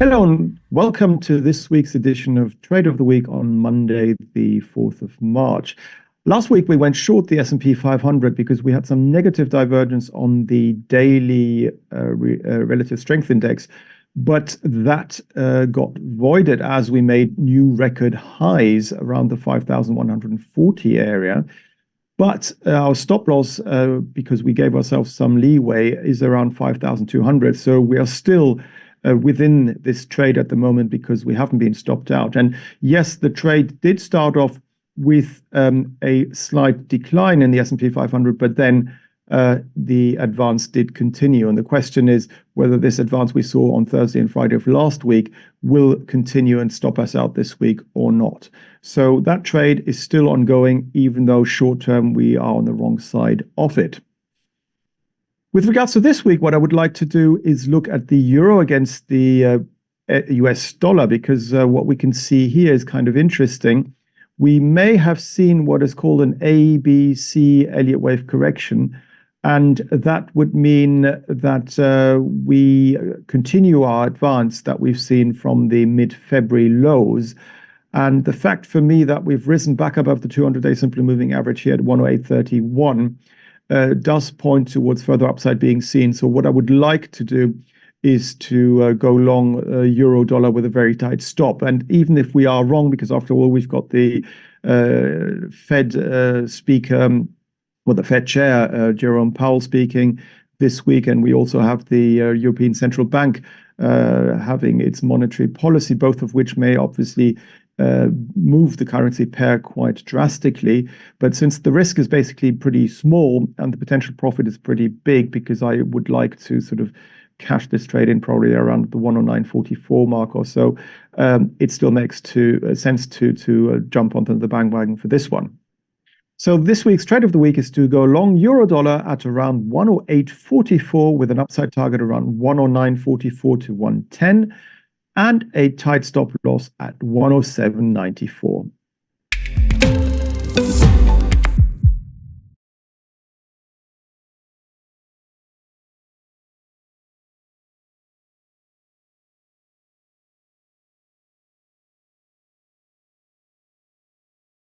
Hello and welcome to this week's edition of Trade of the Week on Monday, the 4th of March. Last week we went short the S&P 500 because we had some negative divergence on the daily relative strength index, but that got voided as we made new record highs around the 5,140 area. But our stop loss, because we gave ourselves some leeway, is around 5,200. So we are still within this trade at the moment because we haven't been stopped out. And yes, the trade did start off with a slight decline in the S&P 500, but then the advance did continue. And the question is whether this advance we saw on Thursday and Friday of last week will continue and stop us out this week or not. So that trade is still ongoing, even though short term we are on the wrong side of it. With regards to this week, what I would like to do is look at the euro against the US dollar, because what we can see here is kind of interesting. We may have seen what is called an ABC Elliott wave correction, and that would mean that we continue our advance that we've seen from the mid-February lows. And the fact for me that we've risen back above the 200-day simply moving average here at 108.31 does point towards further upside being seen. So what I would like to do is to go long euro dollar with a very tight stop. And even if we are wrong, because after all, we've got the Fed speaker, well, the Fed chair, Jerome Powell, speaking this week, and we also have the European Central Bank having its monetary policy, both of which may obviously move the currency pair quite drastically. But since the risk is basically pretty small and the potential profit is pretty big, because I would like to sort of cash this trade in probably around the 109.44 mark or so, it still makes sense to jump onto the bandwagon for this one. So this week's trade of the week is to go long euro dollar at around 108.44 with an upside target around 109.44 to 110 and a tight stop loss at 107.94.